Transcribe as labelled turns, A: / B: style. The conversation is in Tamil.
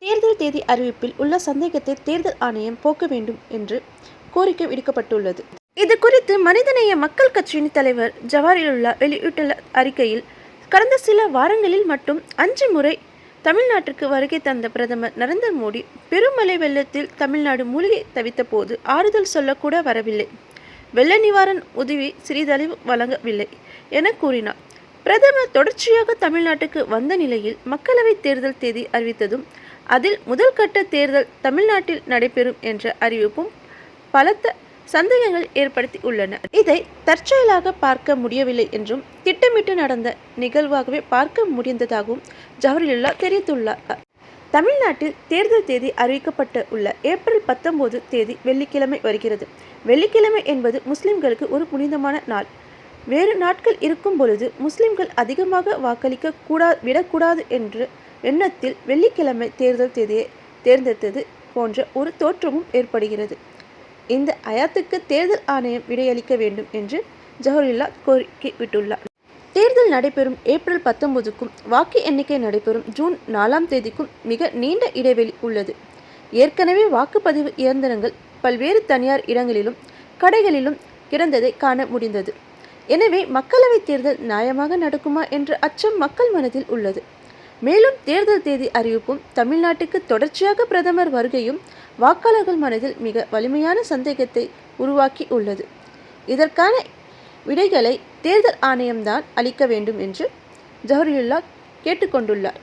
A: தேர்தல் தேதி அறிவிப்பில் உள்ள சந்தேகத்தை தேர்தல் ஆணையம் போக்க வேண்டும் என்று கோரிக்கை விடுக்கப்பட்டுள்ளது. இது குறித்து மனிதநேய மக்கள் கட்சியின் தலைவர் ஜவாஹிருல்லா வெளியிட்டுள்ள அறிக்கையில், கடந்த சில வாரங்களில் மட்டும் 5 முறை தமிழ்நாட்டிற்கு வருகை தந்த பிரதமர் நரேந்திர மோடி பெருமழை வெள்ளத்தில் தமிழ்நாடு மூழ்கி தவித்த போது ஆறுதல் சொல்லக்கூட வரவில்லை, வெள்ள நிவாரண உதவி சிறிதளவு வழங்கவில்லை என கூறினார். பிரதமர் தொடர்ச்சியாக தமிழ்நாட்டுக்கு வந்த நிலையில் மக்களவை தேர்தல் தேதி அறிவித்ததும் அதில் முதல் கட்ட தேர்தல் தமிழ்நாட்டில் நடைபெறும் என்ற அறிவிப்பும் பலத்த சந்தேகங்கள் ஏற்படுத்தி உள்ளன. இதை தற்செயலாக பார்க்க முடியவில்லை என்றும் திட்டமிட்டு நடந்த நிகழ்வாகவே பார்க்க முடிந்ததாகவும் ஜவஹர்லால் தெரிவித்துள்ளார். தமிழ்நாட்டில் தேர்தல் தேதி அறிவிக்கப்பட்டு உள்ள ஏப்ரல் 19 தேதி வெள்ளிக்கிழமை வருகிறது. வெள்ளிக்கிழமை என்பது முஸ்லிம்களுக்கு ஒரு புனிதமான நாள். வேறு நாட்கள் இருக்கும் பொழுது முஸ்லிம்கள் அதிகமாக வாக்களிக்க விடக்கூடாது என்ற எண்ணத்தில் வெள்ளிக்கிழமை தேர்தல் தேதியை தேர்ந்தெடுத்தது போன்ற ஒரு தோற்றமும் ஏற்படுகிறது. இந்த ஐயத்துக்கு தேர்தல் ஆணையம் விடையளிக்க வேண்டும் என்று ஜவஹர்லால் கோரிக்கை விட்டுள்ளார். தேர்தல் நடைபெறும் ஏப்ரல் 19க்கும் வாக்கு எண்ணிக்கை நடைபெறும் ஜூன் 4ஆம் தேதிக்கும் மிக நீண்ட இடைவெளி உள்ளது. ஏற்கனவே வாக்குப்பதிவு இயந்திரங்கள் பல்வேறு தனியார் இடங்களிலும் கடைகளிலும் கிடந்ததை காண முடிந்தது. எனவே மக்களவைத் தேர்தல் நியாயமாக நடக்குமா என்ற அச்சம் மக்கள் மனதில் உள்ளது. மேலும் தேர்தல் தேதி அறிவிப்பும் தமிழ்நாட்டுக்கு தொடர்ச்சியாக பிரதமர் வருகையும் வாக்காளர்கள் மனதில் மிக வலிமையான சந்தேகத்தை உருவாக்கி உள்ளது. இதற்கான விடைகளை தேர்தல் ஆணையம்தான் அளிக்க வேண்டும் என்று ஜவஹர்லால் கேட்டுக்கொண்டுள்ளார்.